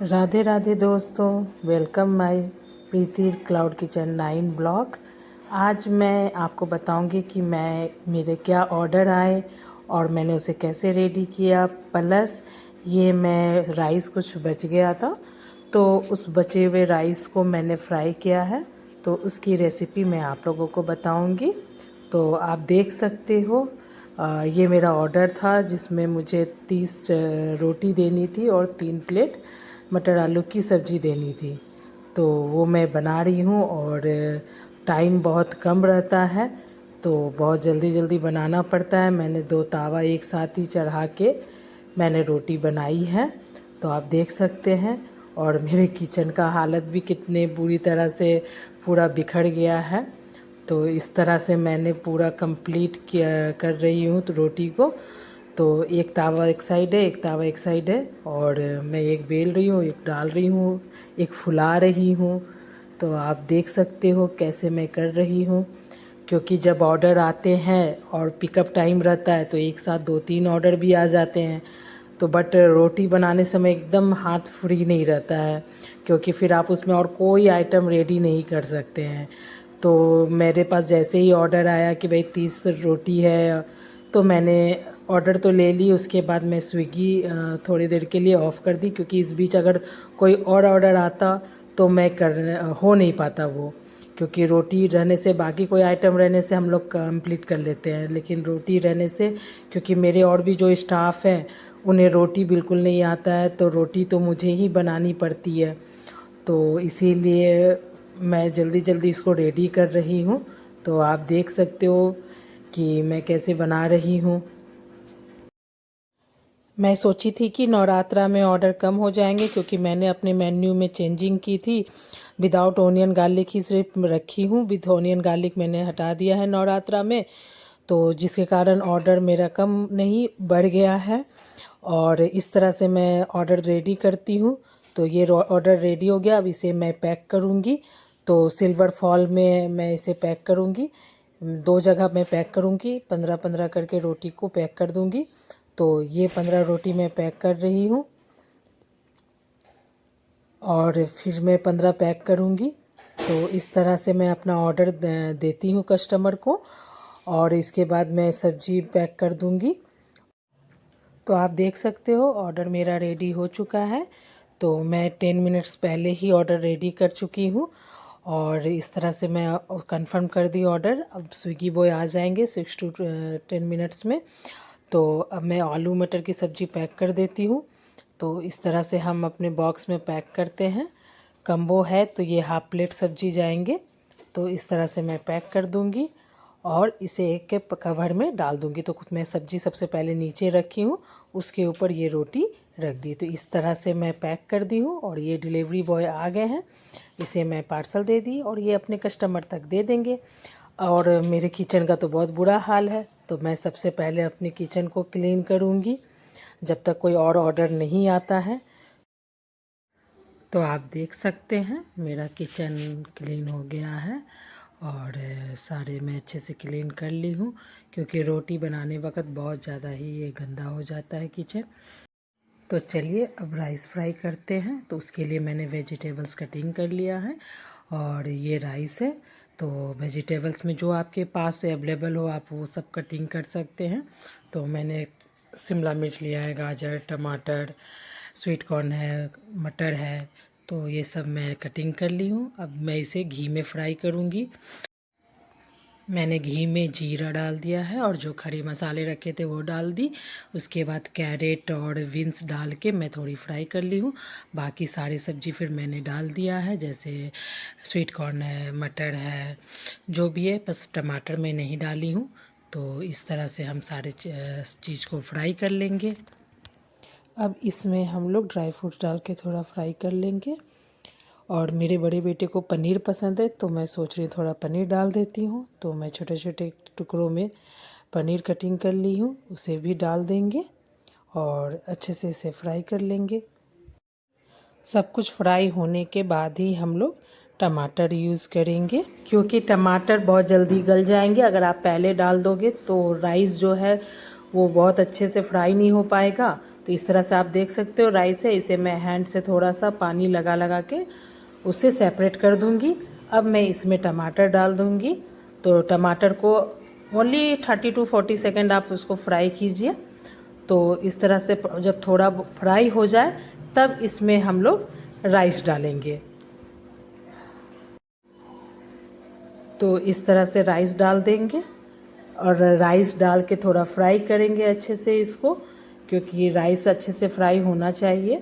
राधे राधे दोस्तों, welcome my Preeti cloud kitchen 9 blog. आज मैं आपको बताऊंगी कि मेरे क्या ऑर्डर आए और मैंने उसे कैसे रेडी किया। प्लस ये मैं राइस कुछ बच गया था तो उस बचे हुए राइस को मैंने फ्राई किया है, तो उसकी रेसिपी मैं आप लोगों को बताऊंगी। तो आप देख सकते हो, ये मेरा ऑर्डर था जिसमें मुझे 30 रोटी देनी थी और 3 प्लेट मटर आलू की सब्ज़ी देनी थी। तो वो मैं बना रही हूँ और टाइम बहुत कम रहता है तो बहुत जल्दी जल्दी बनाना पड़ता है। मैंने 2 तावा एक साथ ही चढ़ा के मैंने रोटी बनाई है, तो आप देख सकते हैं। और मेरे किचन का हालत भी कितने बुरी तरह से पूरा बिखर गया है। तो इस तरह से मैंने पूरा कंप्लीट किया कर रही हूँ तो रोटी को। तो एक तावा एक साइड है, एक तावा एक साइड है और मैं एक बेल रही हूँ, एक डाल रही हूँ, एक फुला रही हूँ। तो आप देख सकते हो कैसे मैं कर रही हूँ, क्योंकि जब ऑर्डर आते हैं और पिकअप टाइम रहता है तो एक साथ 2-3 ऑर्डर भी आ जाते हैं। तो बट रोटी बनाने समय एकदम हाथ फ्री नहीं रहता है, क्योंकि फिर आप उसमें और कोई आइटम रेडी नहीं कर सकते हैं। तो मेरे पास जैसे ही ऑर्डर आया कि भाई 30 रोटी है, तो मैंने ऑर्डर तो ले ली। उसके बाद मैं स्विगी थोड़ी देर के लिए ऑफ़ कर दी, क्योंकि इस बीच अगर कोई और ऑर्डर आता तो मैं हो नहीं पाता वो, क्योंकि रोटी रहने से बाकी कोई आइटम रहने से हम लोग कंप्लीट कर लेते हैं, लेकिन रोटी रहने से, क्योंकि मेरे और भी जो स्टाफ हैं उन्हें रोटी बिल्कुल नहीं आता है, तो रोटी तो मुझे ही बनानी पड़ती है। तो इसीलिए मैं जल्दी जल्दी इसको रेडी कर रही हूँ। तो आप देख सकते हो कि मैं कैसे बना रही हूँ। मैं सोची थी कि नवरात्रा में ऑर्डर कम हो जाएंगे, क्योंकि मैंने अपने मेन्यू में चेंजिंग की थी। विदाउट ओनियन गार्लिक ही सिर्फ रखी हूँ, विद ओनियन गार्लिक मैंने हटा दिया है नवरात्रा में। तो जिसके कारण ऑर्डर मेरा कम नहीं बढ़ गया है। और इस तरह से मैं ऑर्डर रेडी करती हूँ। तो ये ऑर्डर रेडी हो गया, अब इसे मैं पैक करूँगी। तो सिल्वर फॉल में मैं इसे पैक करूँगी, 2 जगह मैं पैक करूँगी, 15-15 करके रोटी को पैक कर दूँगी। तो ये 15 रोटी मैं पैक कर रही हूँ और फिर मैं 15 पैक करूँगी। तो इस तरह से मैं अपना ऑर्डर देती हूँ कस्टमर को, और इसके बाद मैं सब्ज़ी पैक कर दूँगी। तो आप देख सकते हो ऑर्डर मेरा रेडी हो चुका है। तो मैं 10 मिनट्स पहले ही ऑर्डर रेडी कर चुकी हूँ, और इस तरह से मैं कंफर्म कर दी ऑर्डर। अब स्विगी बॉय आ जाएंगे 6 to 10 मिनट्स में। तो अब मैं आलू मटर की सब्ज़ी पैक कर देती हूँ। तो इस तरह से हम अपने बॉक्स में पैक करते हैं। कम्बो है तो ये हाफ प्लेट सब्ज़ी जाएंगे। तो इस तरह से मैं पैक कर दूँगी और इसे एक के कवर में डाल दूँगी। तो मैं सब्ज़ी सबसे पहले नीचे रखी हूँ, उसके ऊपर ये रोटी रख दी। तो इस तरह से मैं पैक कर दी हूँ और ये डिलीवरी बॉय आ गए हैं। इसे मैं पार्सल दे दी और ये अपने कस्टमर तक दे देंगे। और मेरे किचन का तो बहुत बुरा हाल है, तो मैं सबसे पहले अपने किचन को क्लीन करूँगी जब तक कोई और ऑर्डर नहीं आता है। तो आप देख सकते हैं मेरा किचन क्लीन हो गया है और सारे मैं अच्छे से क्लीन कर ली हूँ, क्योंकि रोटी बनाने वक्त बहुत ज़्यादा ही ये गंदा हो जाता है किचन। तो चलिए अब राइस फ्राई करते हैं। तो उसके लिए मैंने वेजिटेबल्स कटिंग कर लिया है और ये राइस है। तो वेजिटेबल्स में जो आपके पास अवेलेबल हो आप वो सब कटिंग कर सकते हैं। तो मैंने शिमला मिर्च लिया है, गाजर, टमाटर, स्वीट कॉर्न है, मटर है। तो ये सब मैं कटिंग कर ली हूँ। अब मैं इसे घी में फ्राई करूँगी। मैंने घी में जीरा डाल दिया है और जो खड़े मसाले रखे थे वो डाल दी। उसके बाद कैरेट और बीन्स डाल के मैं थोड़ी फ्राई कर ली हूँ। बाकी सारी सब्ज़ी फिर मैंने डाल दिया है, जैसे स्वीट कॉर्न है, मटर है, जो भी है, बस टमाटर मैं नहीं डाली हूँ। तो इस तरह से हम सारे चीज़ को फ्राई कर लेंगे। अब इसमें हम लोग ड्राई फ्रूट्स डाल के थोड़ा फ्राई कर लेंगे। और मेरे बड़े बेटे को पनीर पसंद है, तो मैं सोच रही हूँ थोड़ा पनीर डाल देती हूँ। तो मैं छोटे छोटे टुकड़ों में पनीर कटिंग कर ली हूँ, उसे भी डाल देंगे और अच्छे से इसे फ्राई कर लेंगे। सब कुछ फ्राई होने के बाद ही हम लोग टमाटर यूज़ करेंगे, क्योंकि टमाटर बहुत जल्दी गल जाएंगे। अगर आप पहले डाल दोगे तो राइस जो है वो बहुत अच्छे से फ्राई नहीं हो पाएगा तो इस तरह से आप देख सकते हो राइस है, इसे मैं हैंड से थोड़ा सा पानी लगा लगा के उसे सेपरेट कर दूंगी। अब मैं इसमें टमाटर डाल दूंगी। तो टमाटर को ओनली 30 to 40 सेकेंड आप उसको फ्राई कीजिए। तो इस तरह से जब थोड़ा फ्राई हो जाए तब इसमें हम लोग राइस डालेंगे। तो इस तरह से राइस डाल देंगे और राइस डाल के थोड़ा फ्राई करेंगे अच्छे से इसको, क्योंकि राइस अच्छे से फ्राई होना चाहिए।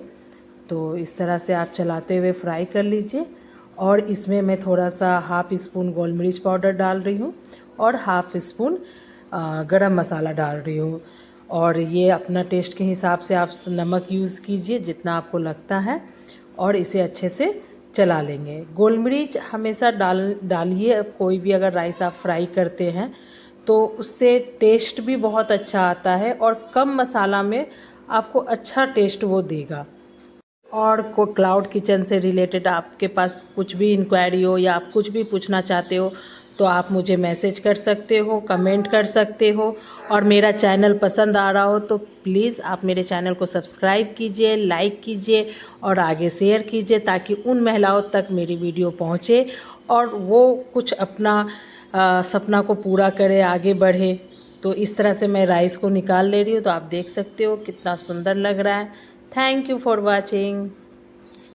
तो इस तरह से आप चलाते हुए फ्राई कर लीजिए। और इसमें मैं थोड़ा सा हाफ़ स्पून गोल मिर्च पाउडर डाल रही हूँ और हाफ़ स्पून गरम मसाला डाल रही हूँ। और ये अपना टेस्ट के हिसाब से आप नमक यूज़ कीजिए जितना आपको लगता है, और इसे अच्छे से चला लेंगे। गोल मिर्च हमेशा डालिए, कोई भी अगर राइस आप फ्राई करते हैं तो उससे टेस्ट भी बहुत अच्छा आता है और कम मसाला में आपको अच्छा टेस्ट वो देगा। और को क्लाउड किचन से रिलेटेड आपके पास कुछ भी इंक्वायरी हो या आप कुछ भी पूछना चाहते हो तो आप मुझे मैसेज कर सकते हो, कमेंट कर सकते हो। और मेरा चैनल पसंद आ रहा हो तो प्लीज़ आप मेरे चैनल को सब्सक्राइब कीजिए, लाइक कीजिए और आगे शेयर कीजिए, ताकि उन महिलाओं तक मेरी वीडियो पहुंचे और वो कुछ अपना सपना को पूरा करे, आगे बढ़े। तो इस तरह से मैं राइस को निकाल ले रही हूँ। तो आप देख सकते हो कितना सुंदर लग रहा है। Thank you for watching.